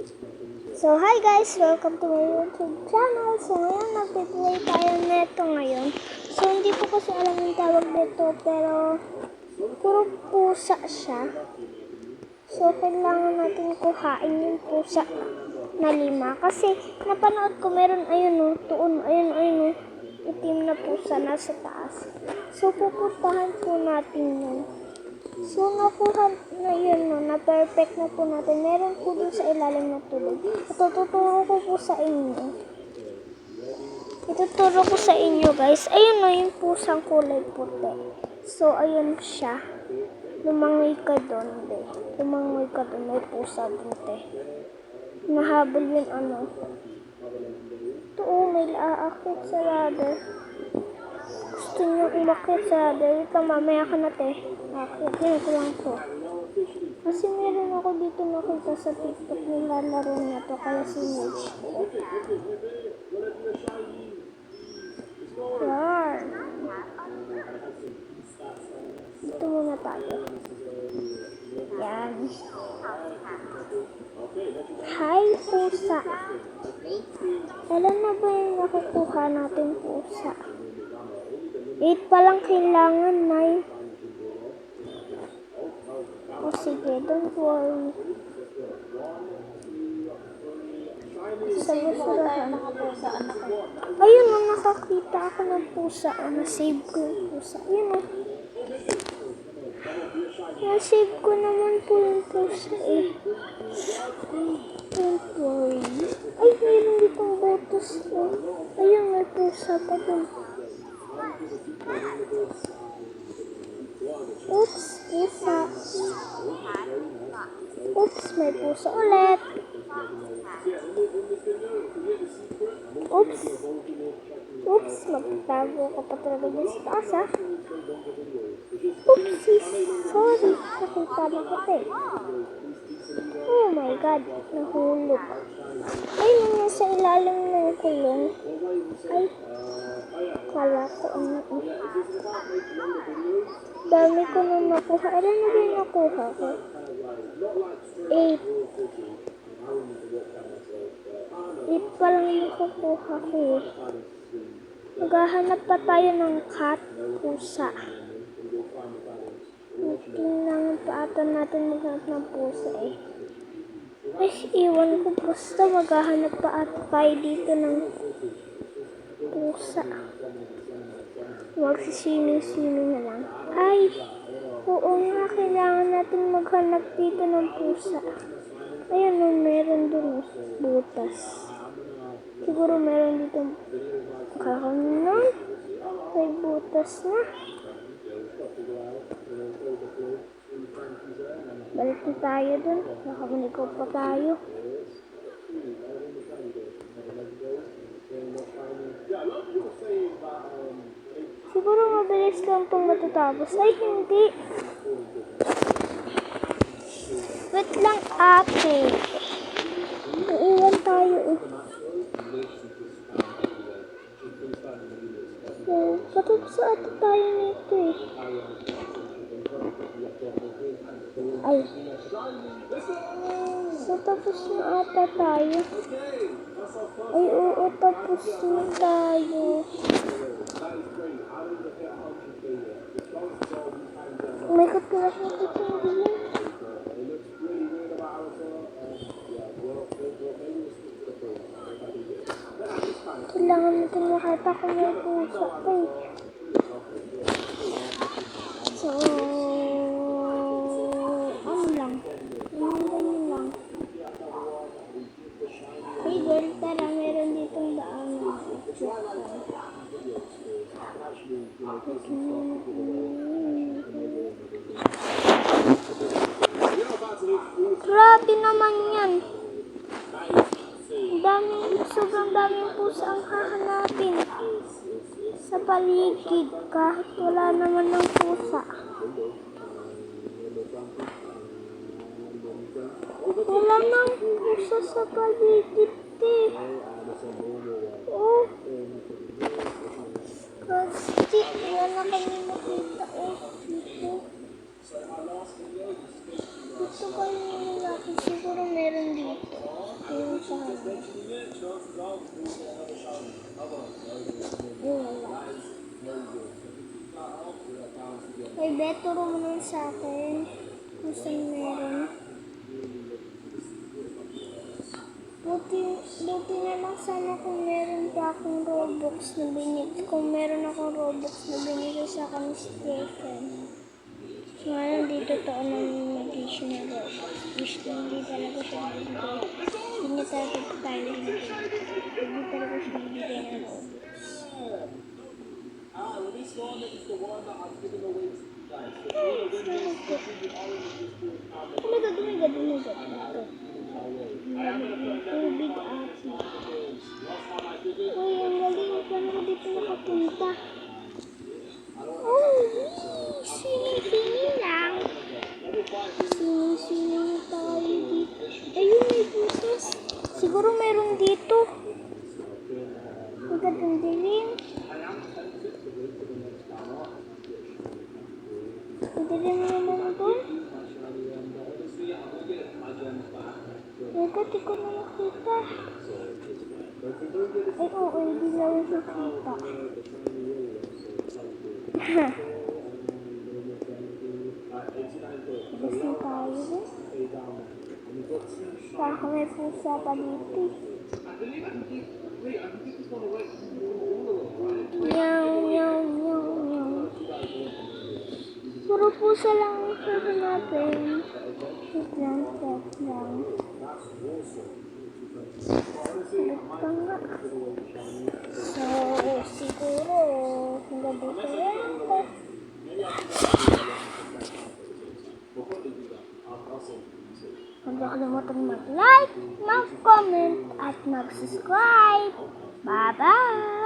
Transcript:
So, hi guys! Welcome to my YouTube channel. So, ngayon, nag-play tayo neto ngayon. So, hindi ko kasi alam yung tawag nito, pero puro pusa siya. So, kailangan natin kuhain yung pusa na 5. Kasi, napanood ko, meron, ayun o, tuon, ayun o, itim na pusa nasa taas. So, pupuntahan po natin yun. So, nakuha na yun, no, na perfect na po natin. Meron po dun sa ilalim na tulog. Ituturo ko po sa inyo. Ituturo ko sa inyo, guys. Ayun, no, yung pusang kulay puti. So, ayun siya. Lumangoy ka doon, de. Lumangoy ka doon. May pusa puti. Nahabol yun, ano. Ito, may aakit sa ladder. Gusto nyo umakit sa ladder. Wait lang, mamaya ka na, te. Akit, yun ko lang to. Kasi meron ako dito nakita sa TikTok nilalaro na to, kaya sinage ko. Yan. Dito muna tayo. Yan. Hi, pusa. Alam na ba yung nakukuha natin pusa? 8 pa lang kailangan, 9. O sige, don't worry. Sa basurahan. Ayun o, nakakita ako ng pusa. O, nasave ko yung pusa. Ayun o. Nasave ko naman po yung pusa eh. Don't worry. Ay, mayroon ditong botos o. Ayun, may pusa pa dun. Oops, pusa. Oops, may pusa ulit. Oops. Oops, magtago ka pa talaga dyan sa taas, ha? Oopsies. Sorry, nakita na kita eh. Oh my God, nahulog. Ay, nangyay sa ilalim ng kulong. Ay, kala ko ano eh. Dami ko na nakuha. Alam na ba yung nakuha ko? 8. 8 pa lang yung nakukuha ko eh. Maghahanap pa tayo ng cat, pusa. Kailangan pa ata natin maghanap ng pusa eh. Ay, iwan ko. Basta maghahanap pa ata tayo dito ng pusa. Magsiswimming na lang. Ay, oo nga, kailangan natin maghanap dito ng pusa. Ayun o, meron dun butas. Siguro meron dito kakanon. May butas na. Balik na tayo dun. Nakabunikaw pa tayo. Siguro mabilis lang itong matatapos. Ay, hindi. Wait lang, ate. Iiwan tayo eh. So, patapos ate tayo nito eh. Ay. So, tapos na ata tayo. Ay, oo, tapos na tayo. May katulad na dito hindi. Kailangan natin makita kung may pusa pa eh. So, ano lang. Ganyan lang. Hey girl, tara, meron ditong daan. Grabe naman yan. Sobrang daming pusa ang hahanapin sa paligid kahit wala naman ng pusa. Wala nang pusa sa paligid eh. Oh. Kasi wala kami nakita eh. Dito kayo natin siguro meron dito. Hindi, turo mo nun sa akin. Kung saan meron. Buti na lang sana kung meron pa akong Robux na binigay. Kung meron akong Robux na binigay sa akin ni Stephen. So, ngayon, di totoo na nag-i siya na Robux. Wish ko hindi talaga siya bibigay. Hindi talaga tayo bibigay. Hindi talaga siya bibigay na Robux. Oh my God, oh my God, oh my God, oh my God. Tubig ati. Uy, ang galing. Paano ko dito nakapunta? Oh, sini-sini lang. Sini-sini na tayo dito. Ayun, may butas. Siguro mayroong dito. Agad ang dilim. Ang dilim naman doon. Agad, di ko na nakita. Ay, oo, hindi lang siya kita. Labas na tayo. Baka may pusa pa dito. Meow, meow, meow, meow. Puro pusa lang ang sabi natin. Wait lang, wait lang. Ulit pa nga. So, siguro, hanggang dito yan. Huwag kalimutan mag-like, mag-comment, at mag-subscribe. Bye-bye!